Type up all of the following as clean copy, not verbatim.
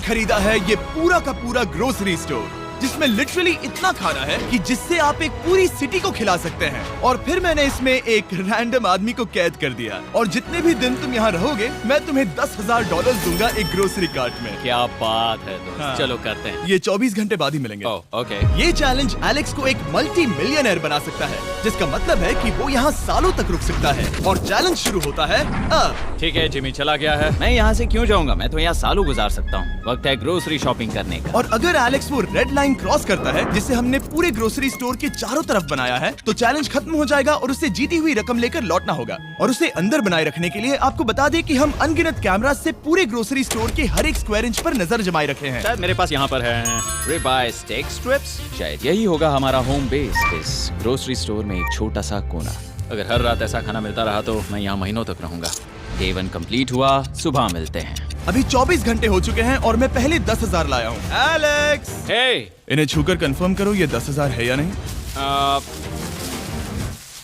खरीदा है ये पूरा का पूरा ग्रोसरी स्टोर, जिसमें लिटरली इतना खाना है कि जिससे आप एक पूरी सिटी को खिला सकते हैं। और फिर मैंने इसमें एक रैंडम आदमी को कैद कर दिया, और जितने भी दिन तुम यहाँ रहोगे मैं तुम्हें $10,000 दूंगा एक ग्रोसरी कार्ट में। क्या बात है दोस्त। हाँ। चलो करते हैं। ये 24 घंटे बाद ही मिलेंगे। ओके। ये चैलेंज एलेक्स को एक मल्टी मिलियनर बना सकता है, जिसका मतलब है कि वो यहाँ सालों तक रुक सकता है। और चैलेंज शुरू होता है अब। ठीक है, जिमी चला गया है। मैं यहाँ से क्यों जाऊँगा, मैं तो यहाँ सालों गुजार सकता हूँ। वक्त है ग्रोसरी शॉपिंग करने का। और अगर एलेक्स वो रेड लाइन क्रॉस करता है जिसे हमने पूरे ग्रोसरी स्टोर के चारों तरफ बनाया है, तो चैलेंज खत्म हो जाएगा और उसे जीती हुई रकम लेकर लौटना होगा। और उसे अंदर बनाए रखने के लिए आपको बता दें कि हम अनगिनत कैमरा से पूरे ग्रोसरी स्टोर के हर एक स्क्वायर इंच पर नजर जमाए रखे हैं। शायद मेरे पास यहाँ पर है रिबाई स्टेक स्ट्रिप्स। शायद यही होगा हमारा होम बेस, इस ग्रोसरी स्टोर में एक छोटा सा कोना। अगर हर रात ऐसा खाना मिलता रहा तो मैं यहाँ महीनों तक रहूंगा। डे 1 कंप्लीट हुआ, सुबह मिलते हैं। अभी 24 घंटे हो चुके हैं और मैं पहले 10,000 लाया हूँ। एलेक्स, हे, इन्हें छूकर कंफर्म करो ये 10,000 है या नहीं।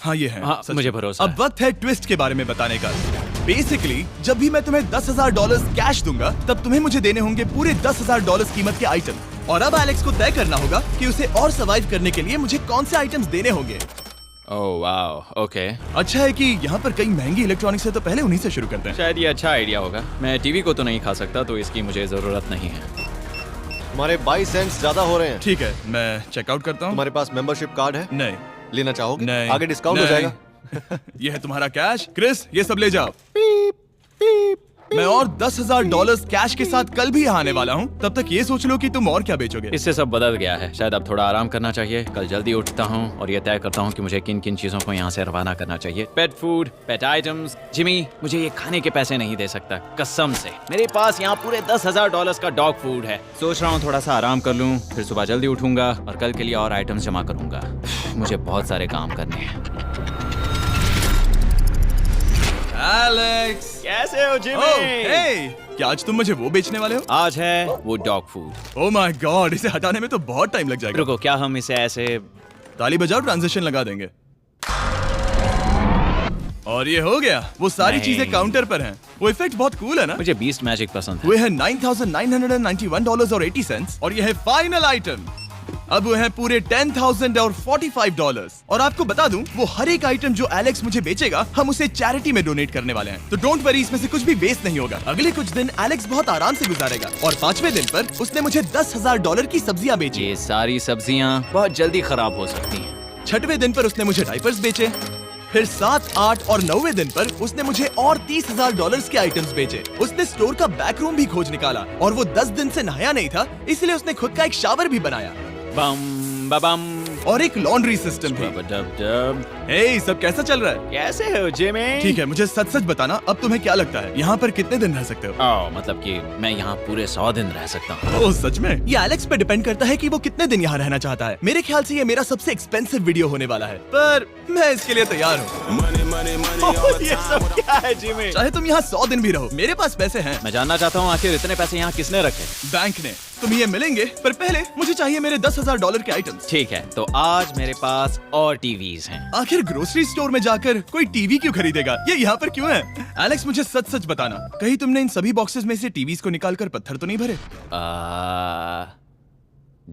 हाँ ये है। हाँ, सच मुझे में। भरोसा अब वक्त है ट्विस्ट के बारे में बताने का। बेसिकली जब भी मैं तुम्हें $10,000 कैश दूंगा, तब तुम्हें मुझे देने होंगे पूरे $10,000 कीमत के आइटम। और अब एलेक्स को तय करना होगा कि उसे और सर्वाइव करने के लिए मुझे कौन से आइटम्स देने होंगे। Oh wow, okay. अच्छा है कि यहाँ पर कई महंगी इलेक्ट्रॉनिक्स है, तो पहले उन्हीं से शुरू करते हैं। शायद ये अच्छा आइडिया होगा। मैं टीवी को तो नहीं खा सकता, तो इसकी मुझे जरूरत नहीं है। हमारे 22 सेंट्स ज्यादा हो रहे हैं। ठीक है, मैं चेकआउट करता हूँ। तुम्हारे पास मेंबरशिप कार्ड है? नहीं। लेना चाहोगे? नहीं। आगे डिस्काउंट हो नहीं। जाएगा। ये है तुम्हारा कैश। क्रिस, ये सब ले जाओ। मैं और $10,000 कैश के साथ कल भी यहाँ आने वाला हूँ। तब तक ये सोच लो कि तुम और क्या बेचोगे। इससे सब बदल गया है। शायद अब थोड़ा आराम करना चाहिए। कल जल्दी उठता हूँ और ये तय करता हूँ कि मुझे किन किन चीजों को यहाँ से रवाना करना चाहिए। पेट फूड, पेट आइटम्स। जिमी, मुझे ये खाने के पैसे नहीं दे सकता, कसम से। मेरे पास यहाँ पूरे $10,000 का डॉग फूड है। सोच रहा हूँ थोड़ा सा आराम कर लूँ, फिर सुबह जल्दी उठूंगा और कल के लिए और आइटम्स जमा करूंगा। मुझे बहुत सारे काम करने हैं। एलेक्स, कैसे हो जिमी? ओह, हे, क्या आज तुम मुझे वो बेचने वाले हो? आज है वो dog food. Oh my God, इसे हटाने में तो बहुत टाइम लग जाएगा। रुको, क्या हम इसे ऐसे ताली बजाओ, ट्रांजिशन लगा देंगे। और ये हो गया। वो सारी नहीं। चीजें काउंटर पर हैं। वो इफेक्ट बहुत कूल है ना। मुझे बीस्ट मैजिक पसंद है। वो है $9,991.80 और ये है फाइनल आइटम। अब वो है पूरे $10,045 और आपको बता दूं, वो हर एक आइटम जो एलेक्स मुझे बेचेगा, हम उसे चैरिटी में डोनेट करने वाले हैं। तो डोंट वरी, इसमें से कुछ भी वेस्ट नहीं होगा। अगले कुछ दिन एलेक्स बहुत आराम से गुजारेगा और 5वें दिन पर उसने मुझे $10,000 की सब्जियां बेची। ये सारी सब्जियां बहुत जल्दी खराब हो सकती हैं। 6वें दिन पर उसने मुझे डाइपर्स बेचे। फिर 7, 8 और 9वें दिन पर उसने मुझे और $30,000 के आइटम्स बेचे। उसने स्टोर का बैक रूम भी खोज निकाला और वो 10 दिन से नहाया नहीं था, इसलिए उसने खुद का एक शावर भी बनाया बम बम और एक लॉन्ड्री सिस्टम भी। डब। हे, सब कैसा चल रहा है? कैसे हो जिमी? ठीक है, मुझे सच सच बताना, अब तुम्हें क्या लगता है यहाँ पर कितने दिन रह सकते हो? ओह, मतलब कि मैं यहाँ पूरे 100 दिन रह सकता हूँ। ओह सच में? ये एलेक्स पे डिपेंड करता है कि वो कितने दिन यहाँ रहना चाहता है। मेरे ख्याल से ये मेरा सबसे एक्सपेंसिव वीडियो होने वाला है, पर मैं इसके लिए तैयार हूँ। ये सब क्या है जिमी? चाहे तुम यहाँ 100 दिन भी रहो, मेरे पास पैसे हैं। मैं जानना चाहता हूँ आखिर इतने पैसे यहाँ किसने रखे? बैंक ने। तुम्हें ये मिलेंगे, पर पहले मुझे चाहिए मेरे $10,000 के आइटम्स। ठीक है, तो आज मेरे पास और टीवीज हैं। आखिर ग्रोसरी स्टोर में जाकर कोई टीवी क्यों खरीदेगा? ये यहाँ पर क्यों है? एलेक्स, मुझे सच सच बताना, कहीं तुमने इन सभी बॉक्सेस में से टीवीज को निकालकर पत्थर तो नहीं भरे?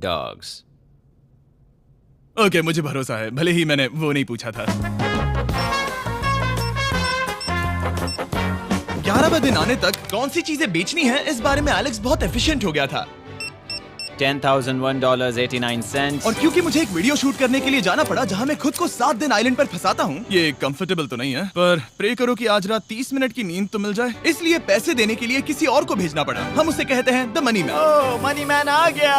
डॉग्स। ओके, मुझे भरोसा है, भले ही मैंने वो नहीं पूछा था। 11वें दिन आने तक कौन सी चीजें बेचनी है, इस बारे में एलेक्स बहुत एफिशिएंट हो गया था। $10,001.89। और क्योंकि मुझे एक वीडियो शूट करने के लिए जाना पड़ा जहां मैं खुद को 7 दिन आइलैंड पर फंसाता हूं, ये कंफर्टेबल तो नहीं है, पर प्रे करो कि आज रात 30 मिनट की नींद तो मिल जाए। इसलिए पैसे देने के लिए किसी और को भेजना पड़ा। हम उसे कहते हैं the money man. Oh, money man आ गया।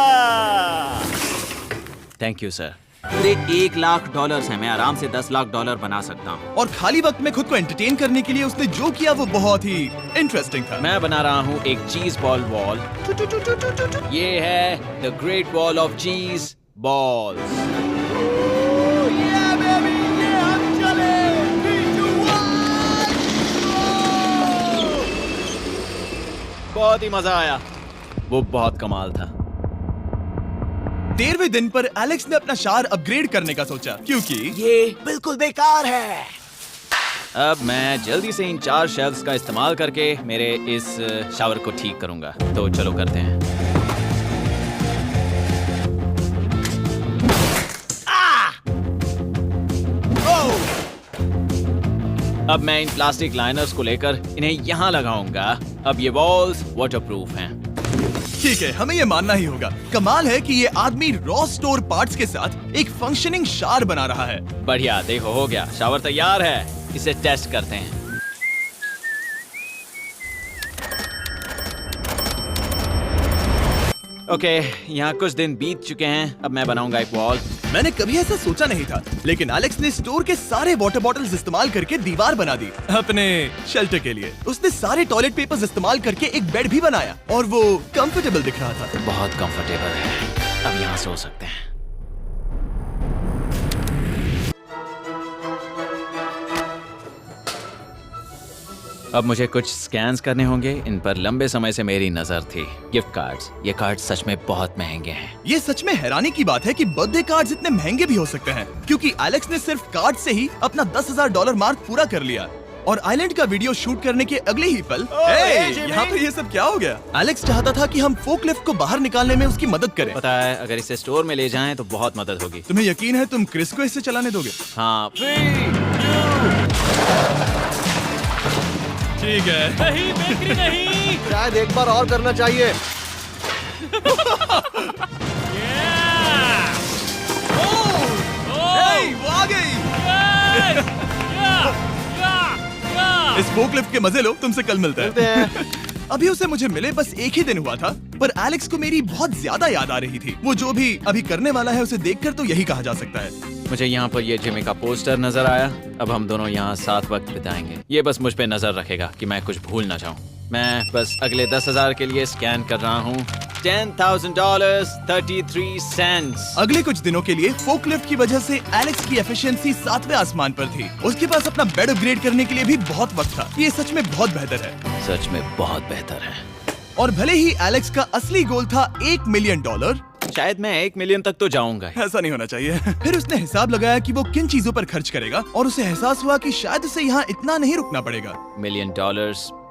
Thank you sir. पूरे $1 लाख हैं। मैं आराम से $10 लाख बना सकता हूँ। और खाली वक्त में खुद को एंटरटेन करने के लिए उसने जो किया वो बहुत ही इंटरेस्टिंग था। मैं बना रहा हूँ एक चीज बॉल वॉल। ये है द ग्रेट वॉल ऑफ चीज बॉल्स। बहुत ही मजा आया, वो बहुत कमाल था। 13वें दिन पर एलेक्स ने अपना शार अपग्रेड करने का सोचा, क्योंकि ये बिल्कुल बेकार है। अब मैं जल्दी से इन 4 शेल्फ्स का इस्तेमाल करके मेरे इस शावर को ठीक करूंगा। तो चलो करते हैं। अब मैं इन प्लास्टिक लाइनर्स को लेकर इन्हें यहाँ लगाऊंगा। अब ये वॉल्स वाटरप्रूफ हैं। ठीक है, हमें ये मानना ही होगा। कमाल है कि ये आदमी रॉ स्टोर पार्ट्स के साथ एक फंक्शनिंग शावर बना रहा है। बढ़िया, देखो हो गया, शावर तैयार है। इसे टेस्ट करते हैं। ओके, यहाँ कुछ दिन बीत चुके हैं। अब मैं बनाऊंगा एक वॉल। मैंने कभी ऐसा सोचा नहीं था, लेकिन एलेक्स ने स्टोर के सारे वाटर बॉटल्स इस्तेमाल करके दीवार बना दी अपने शेल्टर के लिए। उसने सारे टॉयलेट पेपर्स इस्तेमाल करके एक बेड भी बनाया और वो कंफर्टेबल दिख रहा था। बहुत कंफर्टेबल है। अब यहाँ सो सकते हैं। अब मुझे कुछ स्कैन्स करने होंगे। इन पर लंबे समय से मेरी नजर थी। Gift cards. ये कार्ड सच में बहुत महंगे हैं। ये सच में हैरानी की बात है कि बर्थडे कार्ड्स इतने महंगे भी हो सकते हैं, क्योंकि एलेक्स ने सिर्फ कार्ड से ही अपना $10,000 मार्क पूरा कर लिया। और आइलैंड का वीडियो शूट करने के अगले ही पल यहाँ पे ये सब क्या हो गया? एलेक्स चाहता था कि हम फोकलिफ्ट को बाहर निकालने में उसकी मदद करें। पता है, अगर इसे स्टोर में ले जाएं तो बहुत मदद होगी। तुम्हें यकीन है तुम क्रिस को इससे चलाने दोगे? हाँ। ठीक है। नहीं बेकरी नहीं। शायद एक बार और करना चाहिए। वो आ गई। इस फोकलिफ्ट के मजे लो, तुमसे कल मिलते हैं। अभी उसे मुझे मिले बस एक ही दिन हुआ था, पर एलेक्स को मेरी बहुत ज्यादा याद आ रही थी। वो जो भी अभी करने वाला है उसे देखकर तो यही कहा जा सकता है। मुझे यहाँ पर ये जिमी का पोस्टर नजर आया। अब हम दोनों यहाँ साथ वक्त बिताएंगे। ये बस मुझ पे नजर रखेगा कि मैं कुछ भूल ना जाऊँ। मैं बस अगले 10,000 के लिए स्कैन कर रहा हूँ। $10,000 33 सेंट्स। अगले कुछ दिनों के लिए फोकलिफ्ट की वजह से एलेक्स की एफिशिएंसी 7वें आसमान पर थी। उसके पास अपना बेड अपग्रेड करने के लिए भी बहुत वक्त था। ये सच में बहुत बेहतर है। सच में बहुत बेहतर है। और भले ही एलेक्स का असली गोल था $1 मिलियन, शायद मैं 1 मिलियन तक तो जाऊंगा। ऐसा नहीं होना चाहिए। फिर उसने हिसाब लगाया कि वो किन चीजों पर खर्च करेगा और उसे एहसास हुआ कि शायद उसे यहाँ इतना नहीं रुकना पड़ेगा। $1 मिलियन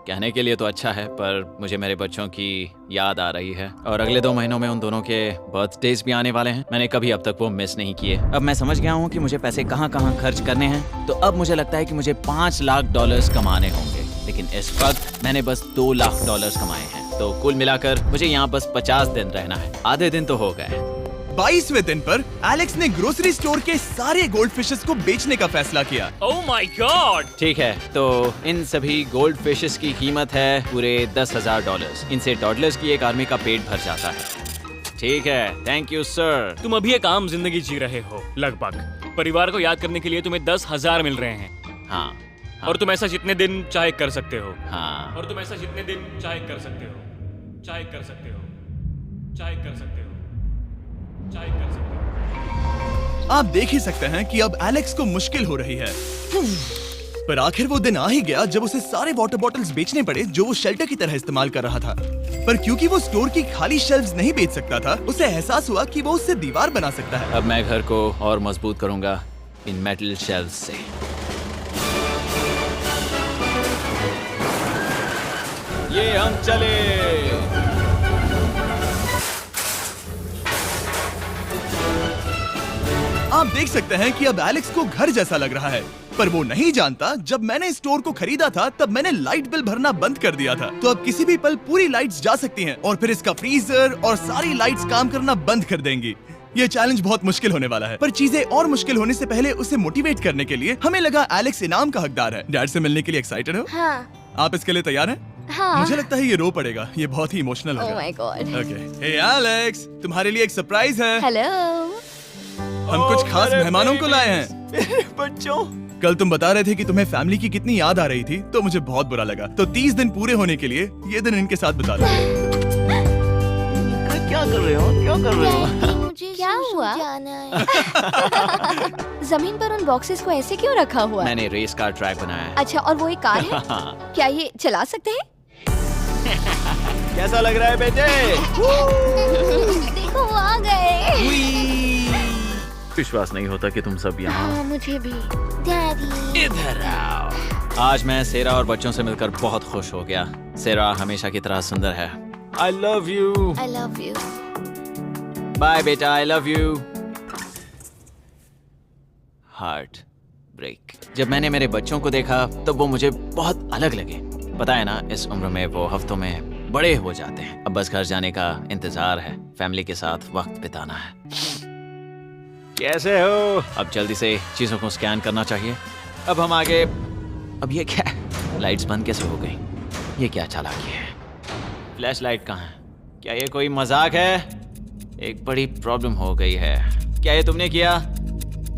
कहने के लिए तो अच्छा है, पर मुझे मेरे बच्चों की याद आ रही है। और अगले 2 महीनों में उन दोनों के बर्थडेज भी आने वाले हैं। मैंने कभी अब तक वो मिस नहीं किए। अब मैं समझ गया हूँ कि मुझे पैसे कहाँ कहाँ खर्च करने हैं। तो अब मुझे लगता है कि मुझे $5 लाख कमाने होंगे। लेकिन इस वक्त मैंने बस $2 लाख कमाए हैं। तो कुल मिलाकर मुझे यहाँ बस 50 दिन रहना है। आधे दिन तो हो गए। 22वें दिन पर एलेक्स ने ग्रोसरी स्टोर के सारे गोल्ड फिशेस को बेचने का फैसला किया। Oh my God. ठीक है, तो इन सभी गोल्ड फिशेस की कीमत है पूरे $10,000। इनसे टॉडलर्स की एक आर्मी का पेट भर जाता है। ठीक है, थैंक यू सर। तुम अभी एक आम जिंदगी जी रहे हो लगभग। परिवार को याद करने के लिए तुम्हें 10,000 मिल रहे हैं। हाँ। और तुम ऐसा जितने दिन चाहे कर सकते हो। हाँ। और तुम ऐसा जितने दिन चाहे कर सकते हो। चाहे कर सकते हो। चाहे कर सकते हो। चाहे कर सकते हो। आप देख ही सकते हैं कि अब एलेक्स को मुश्किल हो रही है। पर आखिर वो दिन आ ही गया जब उसे सारे वाटर बॉटल्स बेचने पड़े जो वो शेल्टर की तरह इस्तेमाल कर रहा था। पर क्योंकि वो स्टोर की खाली शेल्फ्स नहीं बेच सकता था, उसे एहसास हुआ कि वो उससे दीवार बना सकता है। अब मैं घर को और मजबूत करूंगा इन मेटल शेल्फ्स से। ये हम चले। आप देख सकते हैं कि अब एलेक्स को घर जैसा लग रहा है, पर वो नहीं जानता जब मैंने स्टोर को खरीदा था तब मैंने लाइट बिल भरना बंद कर दिया था। तो अब किसी भी पल पूरी लाइट्स जा सकती हैं और फिर इसका फ्रीजर और सारी लाइट्स काम करना बंद कर देंगी। ये चैलेंज बहुत मुश्किल होने वाला है, पर चीजें और मुश्किल होने से पहले उसे मोटिवेट करने के लिए हमें लगा एलेक्स इनाम का हकदार है। डैड से मिलने के लिए एक्साइटेड हो? हाँ। आप इसके लिए तैयार हैं? हाँ। मुझे लगता है ये रो पड़ेगा। ये बहुत ही इमोशनल Oh होगा। my God. Okay, hey Alex, तुम्हारे लिए एक सरप्राइज है। हेलो। हम कुछ खास मेहमानों को लाए हैं। बच्चों, कल तुम बता रहे थे कि तुम्हें फैमिली की कितनी याद आ रही थी, तो मुझे बहुत बुरा लगा। तो 30 दिन पूरे होने के लिए ये दिन इनके साथ बिता लो। क्या कर रहे हो? क्या कर रहे हो? मुझे क्या हुआ? जमीन पर उन बॉक्सेस को ऐसे क्यों रखा हुआ है? मैंने रेस कार ट्रैक बनाया है। अच्छा, और वो एक कार है? क्या ये चला सकते हैं? कैसा लग रहा है बेटे? देखो वो आ गए। विश्वास नहीं होता कि तुम सब यहाँ। हाँ, मुझे भी। डैडी। इधर आओ। आज मैं सेरा और बच्चों से मिलकर बहुत खुश हो गया। सेरा हमेशा की तरह सुंदर है। I love you. I love you. Bye बेटा, I love you. Heartbreak. जब मैंने मेरे बच्चों को देखा तब वो मुझे बहुत अलग लगे। पता है ना, इस उम्र में वो हफ्तों में बड़े हो जाते हैं। अब बस घर जाने का इंतजार है, फैमिली के साथ वक्त बिताना है। कैसे हो? अब जल्दी से चीजों को स्कैन करना चाहिए। अब हम आगे। अब ये क्या? लाइट्स बंद कैसे हो गई? ये क्या चालाकी है? फ्लैश लाइट कहाँ है? क्या ये कोई मजाक है? एक बड़ी प्रॉब्लम हो गई है। क्या ये तुमने किया,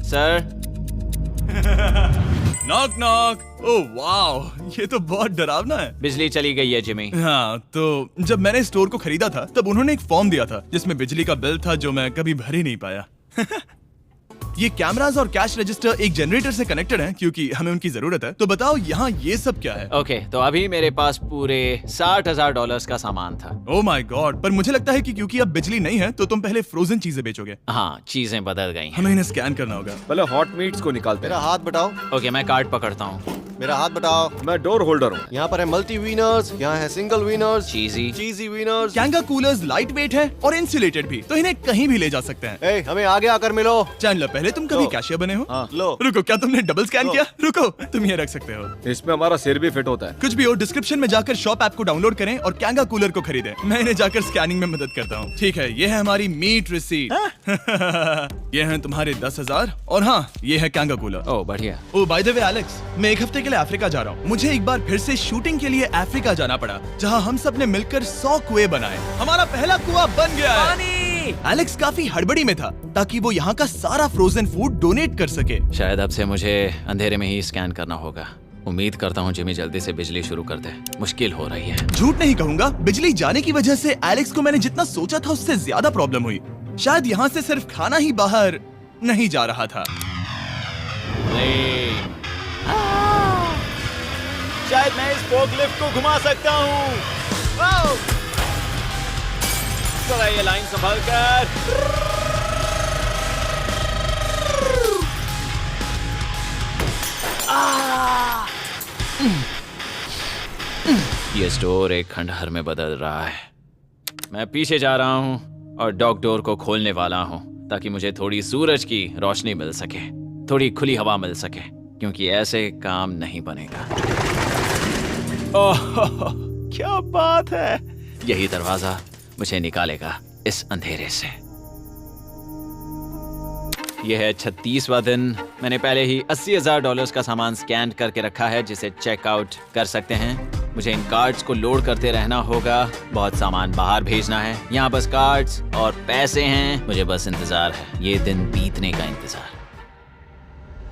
sir? Knock knock. Oh wow, ये तो बहुत डरावना है। बिजली चली गई है जिमी। हाँ, तो जब मैंने स्टोर को खरीदा था तब उन्होंने एक फॉर्म दिया था जिसमें बिजली का बिल था जो मैं कभी भर ही नहीं पाया। ये कैमरास और कैश रजिस्टर एक जनरेटर से कनेक्टेड हैं क्योंकि हमें उनकी जरूरत है। तो बताओ यहाँ ये सब क्या है? ओके, तो अभी मेरे पास पूरे $60,000 का सामान था। ओह माय गॉड, पर मुझे लगता है कि क्योंकि अब बिजली नहीं है तो तुम पहले फ्रोजन चीजें बेचोगे। हाँ, चीजें बदल गई हैं। हमें इन्हें स्कैन करना होगा। पहले हॉट मीट्स को निकालते मेरा हैं। हाथ बटाओ। ओके, मैं कार्ड पकड़ता हूँ। मेरा हाथ बटाओ। मैं डोर होल्डर हूँ। यहाँ पर है मल्टी विनर्स, यहाँ है single winners, cheesy. Cheesy winners. Kanga coolers light weight है और इंसुलेटेड भी, तो इन्हें कहीं भी ले जा सकते हैं। ए, हमें आगे आकर मिलो। चैंडलर, पहले तुम कभी लो। कैशियर बने हो? हाँ। लो। रुको, क्या तुमने डबल स्कैन लो। किया? रुको, तुम ये रख सकते हो। इसमें हमारा सिर भी फिट होता है। कुछ भी हो, डिस्क्रिप्शन में जाकर शॉप ऐप को डाउनलोड करें और कैंगा कूलर को खरीदें। मैं इन्हें जाकर स्कैनिंग में मदद करता हूँ। ठीक है, ये है हमारी मीट रिसीट। ये हैं तुम्हारे 10,000 और हाँ, ये है कैंगा कूलर। ओह बढ़िया। ओ बाय द वे एलेक्स, मैं एक हफ्ते के लिए अफ्रीका जा रहा हूँ। मुझे एक बार फिर से शूटिंग के लिए अफ्रीका जाना पड़ा, जहाँ हम सब ने मिलकर 100 कुएं बनाए। हमारा पहला कुआं बन गया है। एलेक्स काफी हड़बड़ी में था ताकि वो यहाँ का सारा फ्रोजन फूड डोनेट कर सके। शायद अब से मुझे अंधेरे में ही स्कैन करना होगा। उम्मीद करता हूँ जिमी जल्दी से बिजली शुरू कर दे। मुश्किल हो रही है। झूठ नहीं कहूंगा, बिजली जाने की वजह से एलेक्स को मैंने जितना सोचा था उससे ज्यादा प्रॉब्लम हुई। शायद यहाँ से सिर्फ खाना ही बाहर नहीं जा रहा था। शायद मैं इस फोर्कलिफ्ट को घुमा सकता हूँ। चला ये लाइन संभाल कर। ये स्टोर एक खंडहर में बदल रहा है। मैं पीछे जा रहा हूँ और डॉग डोर को खोलने वाला हूँ ताकि मुझे थोड़ी सूरज की रोशनी मिल सके, थोड़ी खुली हवा मिल सके, क्योंकि ऐसे काम नहीं बनेगा। ओह क्या बात है! यही दरवाजा मुझे निकालेगा इस अंधेरे से। यह है 36वां दिन। मैंने पहले ही $80,000 का सामान स्कैन करके रखा है जिसे चेकआउट कर सकते हैं। मुझे इन कार्ड्स को लोड करते रहना होगा। बहुत सामान बाहर भेजना है। यहाँ बस कार्ड्स और पैसे हैं। मुझे बस इंतजार है, ये दिन बीतने का इंतजार।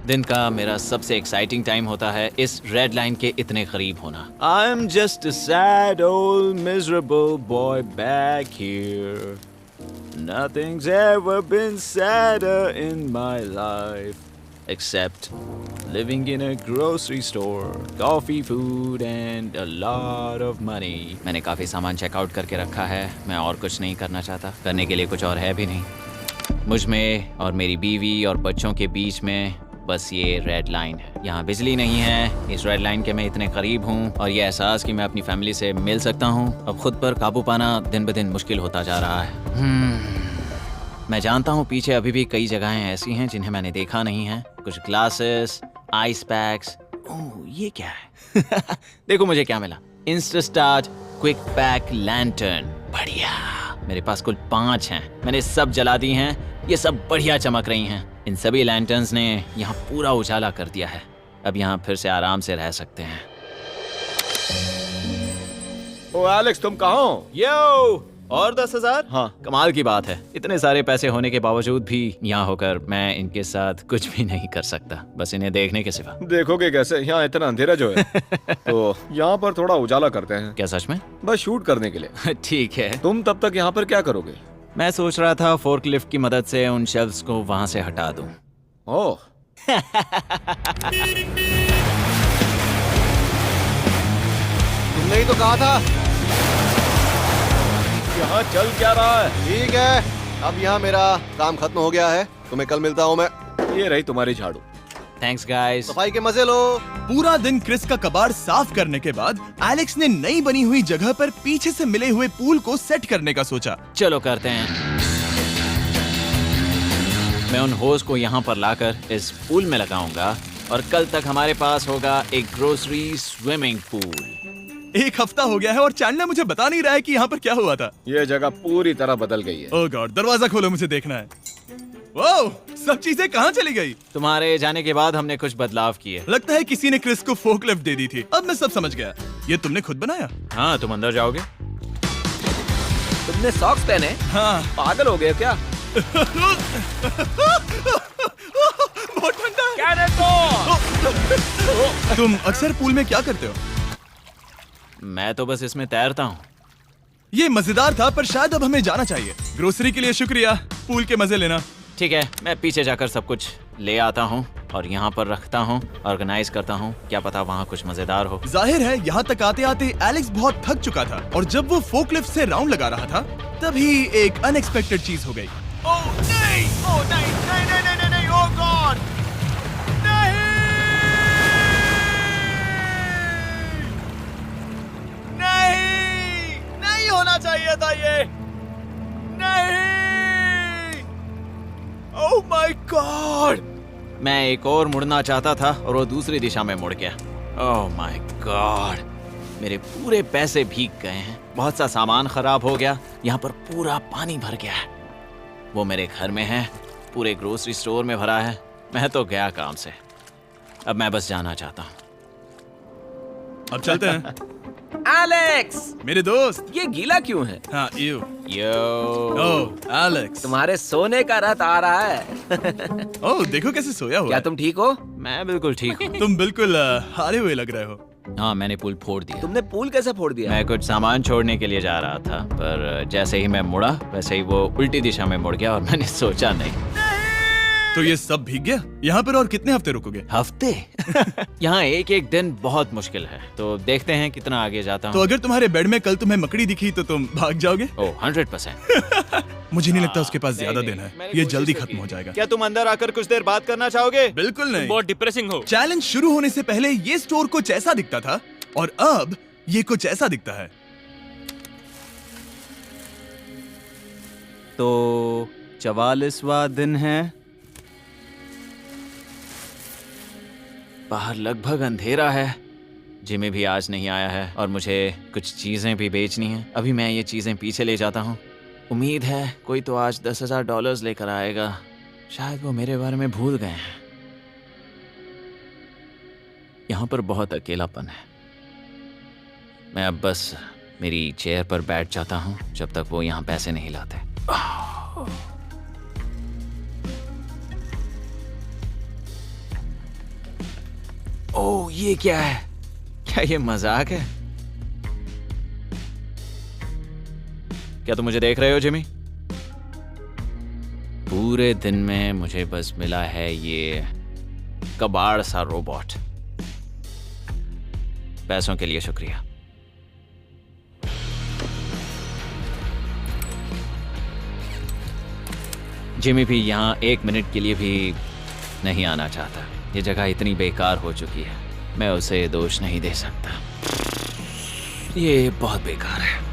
दिन का मेरा सबसे एक्साइटिंग टाइम होता है इस रेड लाइन के इतने करीब होना। I am just a sad old miserable boy back here. Nothing's ever been sadder in my life except living in a grocery store, coffee, food and a lot of money. मैंने काफी सामान checkout करके रखा है। मैं और कुछ नहीं करना चाहता। करने के लिए कुछ और है भी नहीं। मुझ में और मेरी बीवी और बच्चों के बीच में बस ये रेड लाइन है। यहाँ बिजली नहीं है। इस रेड लाइन के मैं इतने करीब हूँ और ये एहसास कि मैं अपनी फैमिली से मिल सकता हूँ अब खुद पर काबू पाना दिन ब दिन मुश्किल होता जा रहा है। मैं जानता हूँ पीछे अभी भी कई जगहें ऐसी हैं जिन्हें मैंने देखा नहीं है। कुछ ग्लासेस, आइस पैक्स। ओह ये क्या है? देखो मुझे क्या मिला। इंस्टास्टार्ट क्विक पैक लैंटर्न। बढ़िया। मेरे पास कुल 5 हैं। मैंने सब जला दी हैं। ये सब बढ़िया चमक रही हैं। इन सभी लैंटर्न्स ने यहाँ पूरा उजाला कर दिया है। अब यहाँ फिर से आराम से रह सकते हैं। ओ एलेक्स, तुम कहाँ हो? यो और 10,000? हाँ। कमाल की बात है। इतने सारे पैसे होने के बावजूद भी यहाँ होकर मैं इनके साथ कुछ भी नहीं कर सकता, बस इन्हें देखने के सिवा। देखोगे कैसे? यहाँ इतना अंधेरा जो है। तो यहाँ पर थोड़ा उजाला करते हैं। क्या सच में? बस शूट करने के लिए। ठीक है। तुम तब तक यहाँ पर क्या करोगे? मैं सोच रहा था फोर्कलिफ्ट की मदद से उन शेल्फ्स को वहां से हटा दूं। ओह तुमने ही तो कहा था। यहाँ चल क्या रहा है? ठीक है, अब यहाँ मेरा काम खत्म हो गया है। तुम्हें कल मिलता हूँ मैं। ये रही तुम्हारी झाड़ू। Thanks guys. सफाई के मजे लो। पूरा दिन क्रिस का कबाड़ साफ करने के बाद एलेक्स ने नई बनी हुई जगह पर पीछे से मिले हुए पूल को सेट करने का सोचा। चलो करते हैं। मैं उन होज को यहाँ पर लाकर इस पूल में लगाऊंगा और कल तक हमारे पास होगा एक ग्रोसरी स्विमिंग पूल। एक हफ्ता हो गया है और चैंडलर मुझे बता नहीं रहा है कि यहाँ पर क्या हुआ था। ये जगह पूरी तरह बदल गई है। ओह गॉड, दरवाजा खोलो, मुझे देखना है। वाह, सब चीजें कहाँ चली गई? तुम्हारे जाने के बाद हमने कुछ बदलाव किए। लगता है किसी ने क्रिस को फोकलिफ्ट दे दी थी। अब मैं सब समझ गया। ये तुमने खुद बनाया? हाँ, तुम अंदर जाओगे? तुमने सॉक्स पहने? हाँ। पागल हो गए क्या? बहुत ठंडा है। क्या रे तो? तुम अक्सर पूल में क्या करते हो? मैं तो बस इसमें तैरता हूँ। ये मजेदार था, पर शायद अब हमें जाना चाहिए। ग्रोसरी के लिए शुक्रिया, पूल के मजे लेना। ठीक है, मैं पीछे जाकर सब कुछ ले आता हूँ और यहाँ पर रखता हूँ, ऑर्गेनाइज करता हूँ। क्या पता वहाँ कुछ मजेदार हो। जाहिर है यहाँ तक आते आते एलेक्स बहुत थक चुका था और जब वो फोकलिफ्ट से राउंड लगा रहा था तभी एक अनएक्सपेक्टेड चीज हो गई। ओह नहीं, ओह नहीं, नहीं, नहीं, नहीं, नहीं, नहीं, ओह गॉड, नहीं, नहीं, नहीं होना चाहिए था ये, नहीं, ओह माय गॉड। मैं एक और मुड़ना चाहता था और वो दूसरी दिशा में मुड़ गया। ओह माय गॉड, मेरे पूरे पैसे भीग गए हैं। बहुत सा सामान खराब हो गया। यहाँ पर पूरा पानी भर गया है। वो मेरे घर में है, पूरे ग्रोसरी स्टोर में भरा है। मैं तो गया काम से। अब मैं बस जाना चाहता हूँ। अब चलते हैं। एलेक्स, मेरे दोस्त। ये गीला क्यों है? हाँ, यू। Yo, oh Alex. तुम्हारे सोने का रथ आ रहा है। ओह देखो कैसे सोया हुआ क्या है। तुम ठीक हो? मैं बिल्कुल ठीक हूँ। तुम बिल्कुल हारे हुए लग रहे हो। हाँ, मैंने पुल फोड़ दिया। तुमने पूल कैसे फोड़ दिया? मैं कुछ सामान छोड़ने के लिए जा रहा था, पर जैसे ही मैं मुड़ा वैसे ही वो उल्टी दिशा में मुड़ गया और मैंने सोचा नहीं। तो ये सब भीग गया। यहाँ पर और कितने हफ्ते रुकोगे? हफ्ते? यहाँ एक एक दिन बहुत मुश्किल है, तो देखते हैं कितना आगे जाता तो हूँ। अगर तुम्हारे बेड में कल तुम्हें मकड़ी दिखी तो तुम भाग जाओगे? ओह 100%। मुझे नहीं लगता उसके पास नहीं, ज्यादा नहीं, दिन है। मैंने ये कोशिश जल्दी तो खत्म की। हो जाएगा। क्या तुम अंदर आकर कुछ देर बात करना चाहोगे? बिल्कुल नहीं। बहुत डिप्रेसिंग हो। चैलेंज शुरू होने से पहले ये स्टोर कुछ ऐसा दिखता था और अब ये कुछ ऐसा दिखता है। तो 44वां दिन है। बाहर लगभग अंधेरा है। जिमी भी आज नहीं आया है और मुझे कुछ चीजें भी बेचनी हैं। अभी मैं ये चीजें पीछे ले जाता हूँ। उम्मीद है कोई तो आज $10,000 लेकर आएगा। शायद वो मेरे बारे में भूल गए हैं। यहाँ पर बहुत अकेलापन है। मैं अब बस मेरी चेयर पर बैठ जाता हूँ जब तक वो यहाँ पैसे नहीं लाते। ओह, ये क्या है? क्या ये मजाक है? क्या तुम मुझे देख रहे हो जिमी? पूरे दिन में मुझे बस मिला है ये कबाड़ सा रोबोट। पैसों के लिए शुक्रिया। जिमी भी यहाँ 1 मिनट के लिए भी नहीं आना चाहता। ये जगह इतनी बेकार हो चुकी है, मैं उसे दोष नहीं दे सकता। ये बहुत बेकार है।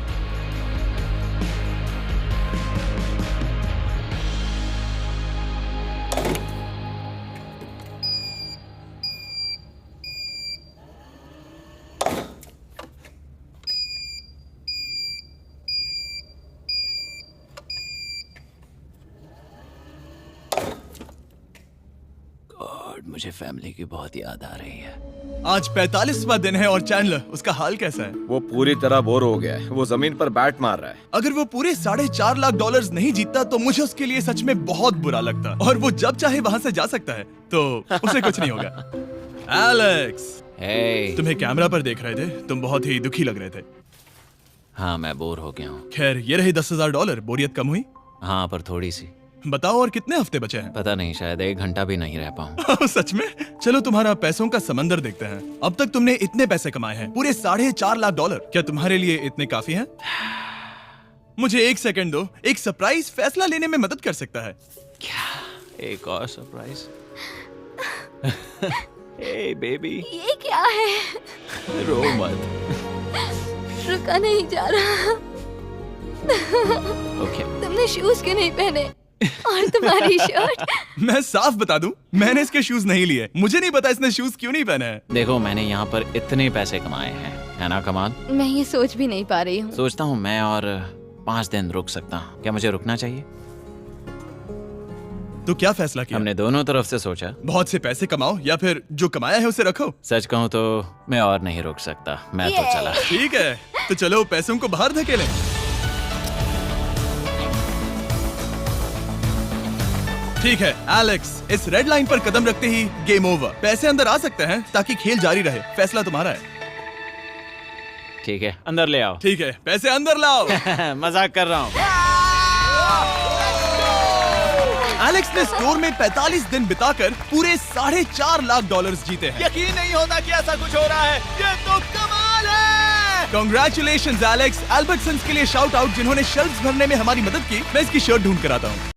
मुझे फैमिली की बहुत याद आ रही है। आज 45वां दिन है और चैंडलर, उसका हाल कैसा है? वो पूरी तरह बोर हो गया है। वो जमीन पर बैट मार रहा है। अगर वो पूरे $4.5 लाख नहीं जीतता तो मुझे उसके लिए सच में बहुत बुरा लगता। और वो जब चाहे वहाँ से जा सकता है, तो उसे कुछ नहीं होगा। एलेक्स, हे, तुम्हें कैमरा पर देख रहे थे। तुम बहुत ही दुखी लग रहे थे। हाँ, मैं बोर हो गया हूँ। खैर, ये रहे $10,000। बोरियत कम हुई? हाँ, पर थोड़ी सी। बताओ और कितने हफ्ते बचे हैं? पता नहीं, शायद 1 घंटा भी नहीं रह पाऊँ। सच में? चलो तुम्हारा पैसों का समंदर देखते हैं। अब तक तुमने इतने पैसे कमाए हैं, पूरे $4.5 लाख। क्या तुम्हारे लिए इतने काफी हैं? मुझे 1 सेकंड दो। एक सरप्राइज फैसला लेने में मदद कर सकता है। क्या? एक और सरप्राइज? हे बेबी, ये क्या है? रो मत। रुका नहीं जा रहा। ओके। तुमने शूज क्यों नहीं पहने? और तुम्हारी शर्ट? मैं साफ बता दूं, मैंने इसके शूज नहीं लिए। मुझे नहीं पता इसने शूज क्यों नहीं पहने हैं। देखो, मैंने यहाँ पर इतने पैसे कमाए हैं, है ना कमाल? मैं ये सोच भी नहीं पा रही हूँ। सोचता हूँ मैं और 5 दिन रुक सकता हूँ। क्या मुझे रुकना चाहिए? तो क्या फैसला किया? हमने दोनों तरफ से सोचा। बहुत से पैसे कमाओ या फिर जो कमाया है उसे रखो। सच कहूँ तो मैं और नहीं रुक सकता। मैं तो चला। ठीक है, तो चलो पैसों को बाहर धकेलें। ठीक है एलेक्स, इस रेड लाइन पर कदम रखते ही गेम ओवर। पैसे अंदर आ सकते हैं ताकि खेल जारी रहे। फैसला तुम्हारा है। ठीक है, अंदर ले आओ। ठीक है, पैसे अंदर लाओ। मजाक कर रहा हूँ। एलेक्स ने स्टोर में 45 दिन बिताकर पूरे $4.5 लाख जीते हैं। यकीन नहीं होता कि ऐसा कुछ हो रहा है। ये तो कमाल है। Congratulations Alex. एल्बर्टसन्स के लिए शाउट आउट जिन्होंने शेल्फ्स भरने में हमारी मदद की। मैं इसकी शर्ट ढूंढ कर आता हूँ।